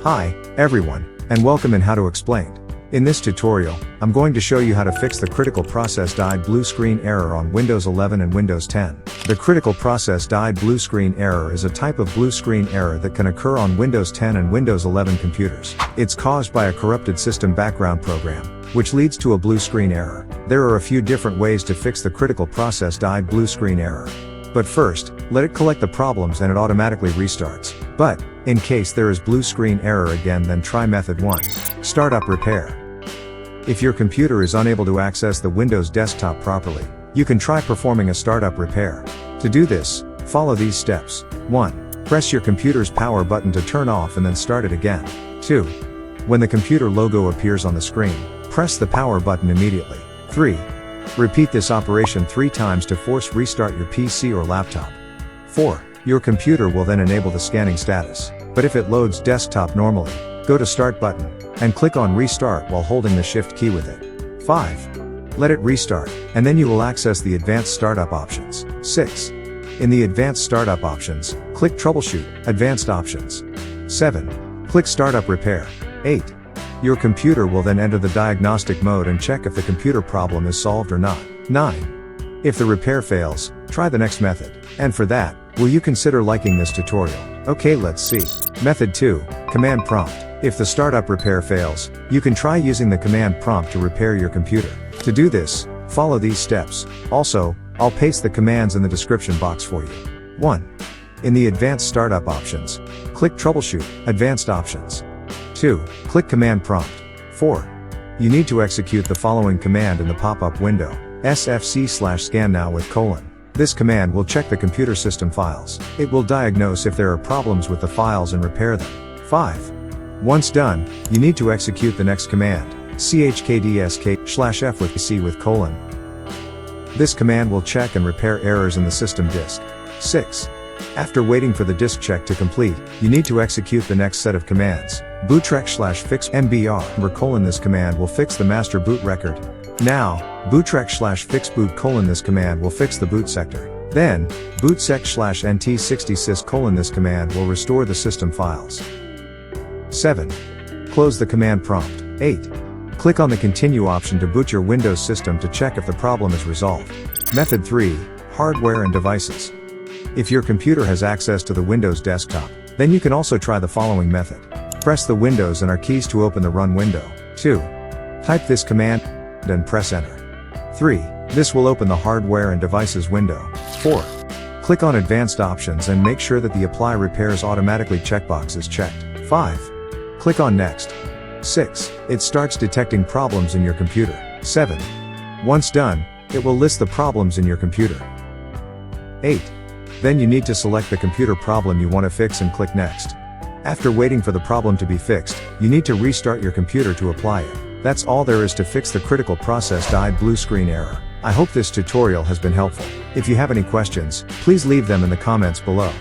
Hi, everyone, and welcome in How to Explained. In this tutorial, I'm going to show you how to fix the critical process died blue screen error on Windows 11 and Windows 10. The critical process died blue screen error is a type of blue screen error that can occur on Windows 10 and Windows 11 computers. It's caused by a corrupted system background program, which leads to a blue screen error. There are a few different ways to fix the critical process died blue screen error. But first, let it collect the problems and it automatically restarts. But, in case there is blue screen error again, then try method 1. Startup repair. If your computer is unable to access the Windows desktop properly, you can try performing a startup repair. To do this, follow these steps. 1. Press your computer's power button to turn off and then start it again. 2. When the computer logo appears on the screen, press the power button immediately. 3. Repeat this operation 3 times to force restart your PC or laptop. 4. Your computer will then enable the scanning status. But if it loads desktop normally, go to Start button, and click on Restart while holding the Shift key with it. 5. Let it restart, and then you will access the Advanced Startup options. 6. In the Advanced Startup options, click Troubleshoot, Advanced Options. 7. Click Startup Repair. 8. Your computer will then enter the diagnostic mode and check if the computer problem is solved or not. 9. If the repair fails, try the next method. And for that, will you consider liking this tutorial? Okay, let's see. Method 2, Command Prompt. If the startup repair fails, you can try using the command prompt to repair your computer. To do this, follow these steps. Also, I'll paste the commands in the description box for you. 1. In the Advanced Startup options, click Troubleshoot, Advanced Options. 2. Click Command Prompt. 4. You need to execute the following command in the pop-up window, sfc/scan now with : This command will check the computer system files. It will diagnose if there are problems with the files and repair them. 5. Once done, you need to execute the next command, chkdsk/f with c with : This command will check and repair errors in the system disk. 6. After waiting for the disk check to complete, you need to execute the next set of commands, bootrec/fix mbr : This command will fix the master boot record. Now, bootrec/fix boot : This command will fix the boot sector. Then, bootsec/nt60sys : This command will restore the system files. 7. Close the command prompt. 8. Click on the Continue option to boot your Windows system to check if the problem is resolved. Method 3, Hardware and Devices. If your computer has access to the Windows desktop, then you can also try the following method. Press the Windows and R keys to open the Run window. 2. Type this command and press Enter. 3. This will open the Hardware and Devices window. 4. Click on Advanced Options and make sure that the Apply Repairs Automatically checkbox is checked. 5. Click on Next. 6. It starts detecting problems in your computer. 7. Once done, it will list the problems in your computer. 8. Then you need to select the computer problem you want to fix and click Next. After waiting for the problem to be fixed, you need to restart your computer to apply it. That's all there is to fix the critical process died blue screen error. I hope this tutorial has been helpful. If you have any questions, please leave them in the comments below.